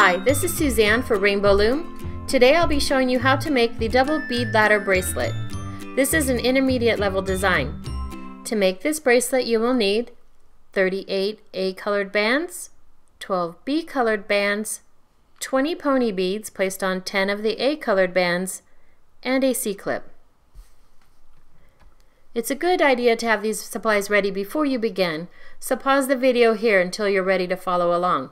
Hi, this is Suzanne for Rainbow Loom. Today I'll be showing you how to make the double bead ladder bracelet. This is an intermediate level design. To make this bracelet you will need 38 A colored bands, 12 B colored bands, 20 pony beads placed on 10 of the A colored bands, and a C-clip. It's a good idea to have these supplies ready before you begin, so pause the video here until you're ready to follow along.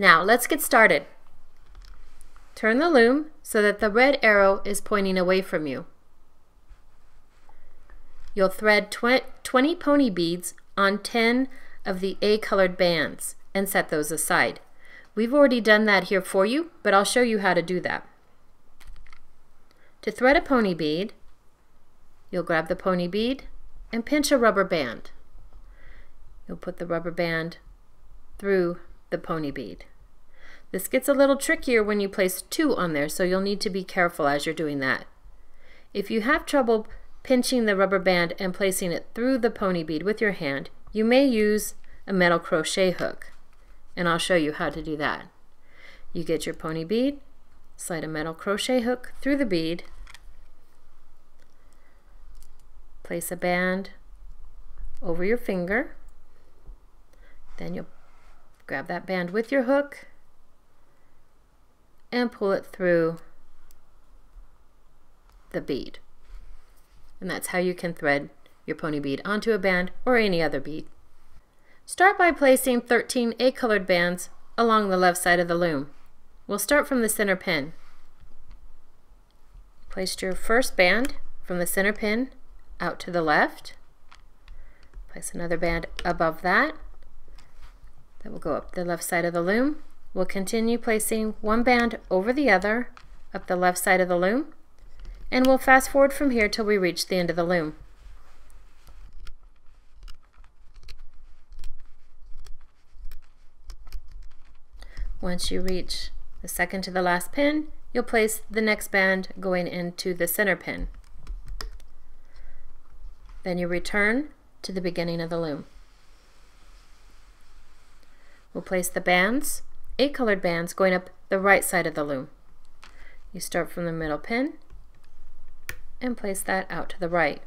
Now let's get started. Turn the loom so that the red arrow is pointing away from you. You'll thread 20 pony beads on 10 of the A colored bands and set those aside. We've already done that here for you, but I'll show you how to do that. To thread a pony bead, you'll grab the pony bead and pinch a rubber band. You'll put the rubber band through the pony bead. This gets a little trickier when you place two on there, so you'll need to be careful as you're doing that. If you have trouble pinching the rubber band and placing it through the pony bead with your hand, you may use a metal crochet hook, and I'll show you how to do that. You get your pony bead, slide a metal crochet hook through the bead, place a band over your finger, then you'll grab that band with your hook and pull it through the bead. And that's how you can thread your pony bead onto a band or any other bead. Start by placing 13 A colored bands along the left side of the loom. We'll start from the center pin. Place your first band from the center pin out to the left. Place another band above that. That will go up the left side of the loom. We'll continue placing one band over the other up the left side of the loom, and we'll fast forward from here till we reach the end of the loom. Once you reach the second to the last pin, you'll place the next band going into the center pin. Then you return to the beginning of the loom. We'll place the bands, A colored bands, going up the right side of the loom. You start from the middle pin and place that out to the right.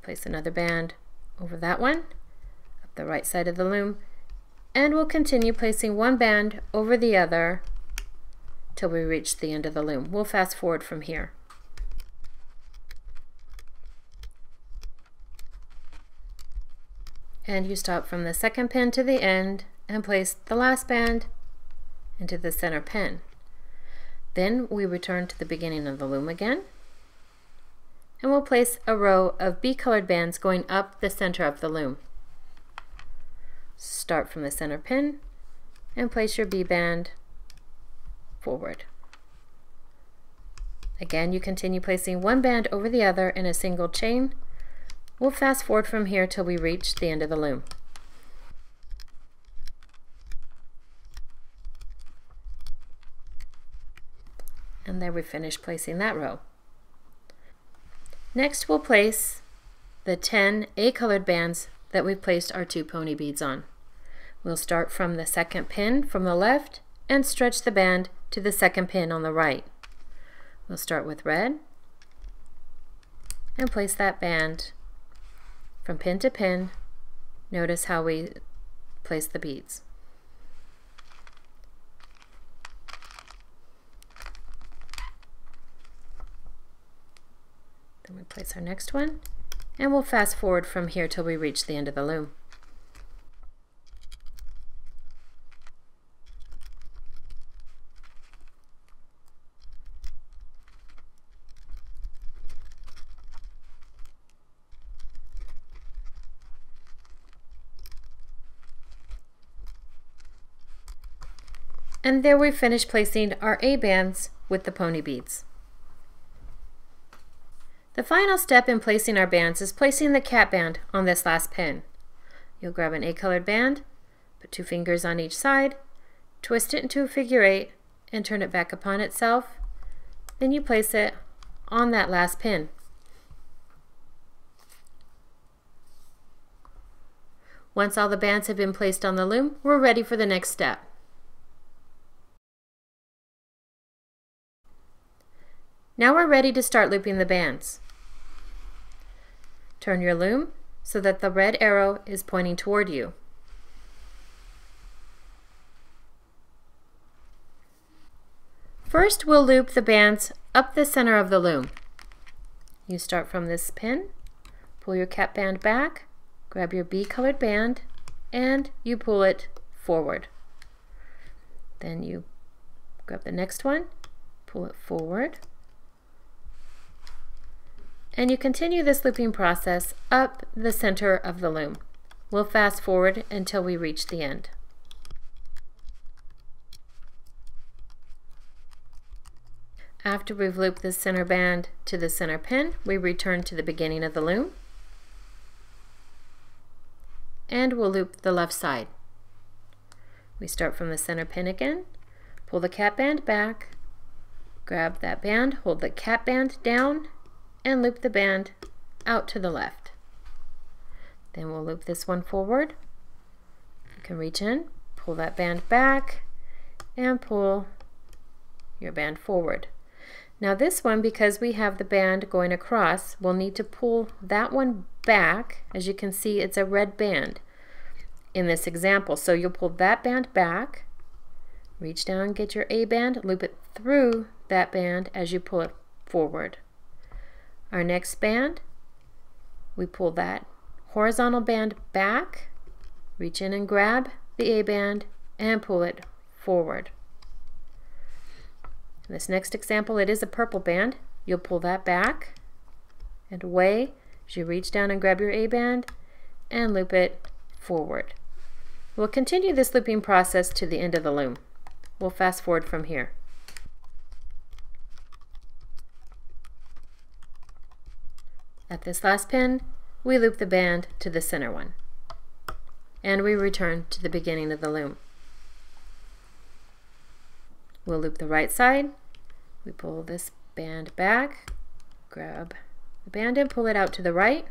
Place another band over that one, up the right side of the loom, and we'll continue placing one band over the other till we reach the end of the loom. We'll fast forward from here. And you stop from the second pin to the end and place the last band into the center pin. Then we return to the beginning of the loom again, and we'll place a row of B colored bands going up the center of the loom. Start from the center pin and place your B band forward. Again, you continue placing one band over the other in a single chain. We'll fast forward from here till we reach the end of the loom. And there we finish placing that row. Next we'll place the 10 A colored bands that we've placed our two pony beads on. We'll start from the second pin from the left and stretch the band to the second pin on the right. We'll start with red and place that band from pin to pin. Notice how we place the beads. Then we place our next one, and we'll fast forward from here till we reach the end of the loom. And there we finish placing our A bands with the pony beads. The final step in placing our bands is placing the cat band on this last pin. You'll grab an A colored band, put two fingers on each side, twist it into a figure 8, and turn it back upon itself. Then you place it on that last pin. Once all the bands have been placed on the loom, we're ready for the next step. Now we're ready to start looping the bands. Turn your loom so that the red arrow is pointing toward you. First, we'll loop the bands up the center of the loom. You start from this pin, pull your cap band back, grab your bee-colored band, and you pull it forward. Then you grab the next one, pull it forward, and you continue this looping process up the center of the loom. We'll fast forward until we reach the end. After we've looped the center band to the center pin, we return to the beginning of the loom and we'll loop the left side. We start from the center pin again, pull the cap band back, grab that band, hold the cap band down, and loop the band out to the left. Then we'll loop this one forward. You can reach in, pull that band back, and pull your band forward. Now this one, because we have the band going across, we'll need to pull that one back. As you can see, it's a red band in this example. So you'll pull that band back, reach down, get your A band, loop it through that band as you pull it forward. Our next band, we pull that horizontal band back, reach in and grab the A band and pull it forward. In this next example, it is a purple band. You'll pull that back and away as you reach down and grab your A band and loop it forward. We'll continue this looping process to the end of the loom. We'll fast forward from here. At this last pin, we loop the band to the center one and we return to the beginning of the loom. We'll loop the right side. We pull this band back, grab the band and pull it out to the right.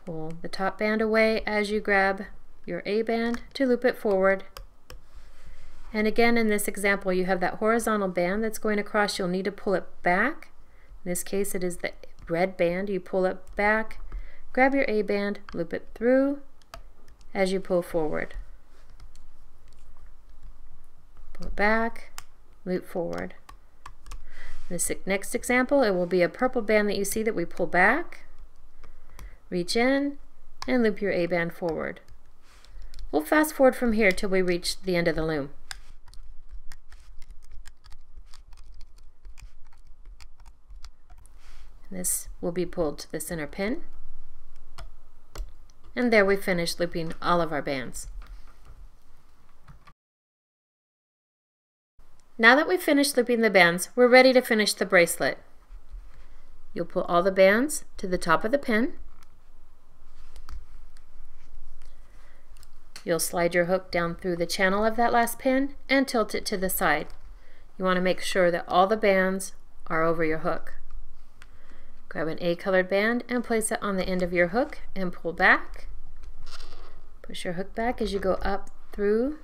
Pull the top band away as you grab your A band to loop it forward. And again, in this example, you have that horizontal band that's going across. You'll need to pull it back. In this case, it is the red band. You pull it back, grab your A band, loop it through as you pull forward. Pull it back, loop forward. This next example, it will be a purple band that you see that we pull back, reach in, and loop your A band forward. We'll fast forward from here till we reach the end of the loom. This will be pulled to the center pin. And there we finished looping all of our bands. Now that we've finished looping the bands, we're ready to finish the bracelet. You'll pull all the bands to the top of the pin. You'll slide your hook down through the channel of that last pin and tilt it to the side. You want to make sure that all the bands are over your hook. Grab an A colored band and place it on the end of your hook and pull back. Push your hook back as you go up through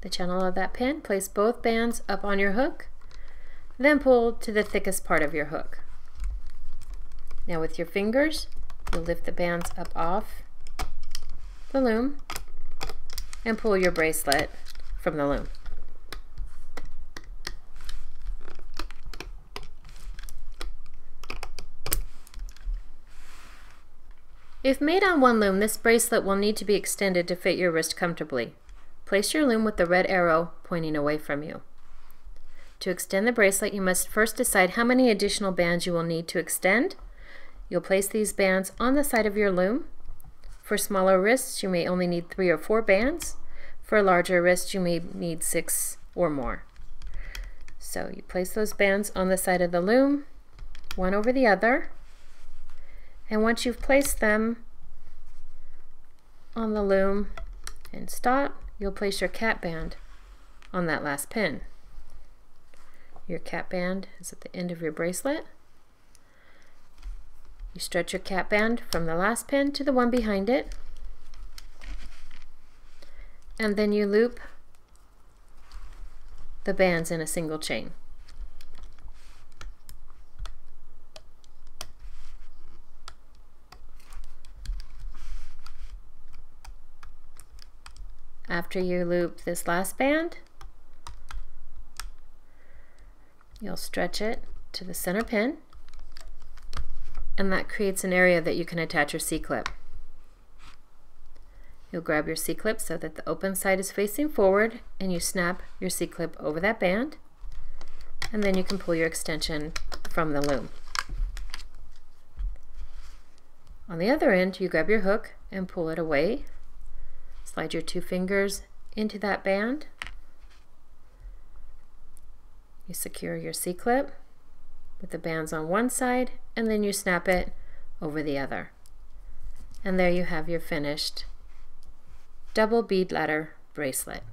the channel of that pin. Place both bands up on your hook, then pull to the thickest part of your hook. Now with your fingers, you'll lift the bands up off the loom and pull your bracelet from the loom. If made on one loom, this bracelet will need to be extended to fit your wrist comfortably. Place your loom with the red arrow pointing away from you. To extend the bracelet, you must first decide how many additional bands you will need to extend. You'll place these bands on the side of your loom. For smaller wrists, you may only need 3 or 4 bands. For larger wrists, you may need 6 or more. So you place those bands on the side of the loom, one over the other. And once you've placed them on the loom and stop, you'll place your cap band on that last pin. Your cap band is at the end of your bracelet. You stretch your cap band from the last pin to the one behind it. and then you loop the bands in a single chain. After you loop this last band, you'll stretch it to the center pin, and that creates an area that you can attach your C-clip. You'll grab your C-clip so that the open side is facing forward, and you snap your C-clip over that band, and then you can pull your extension from the loom. On the other end, you grab your hook and pull it away. Slide your 2 fingers into that band. You secure your C-clip with the bands on one side, and then you snap it over the other. And there you have your finished double bead ladder bracelet.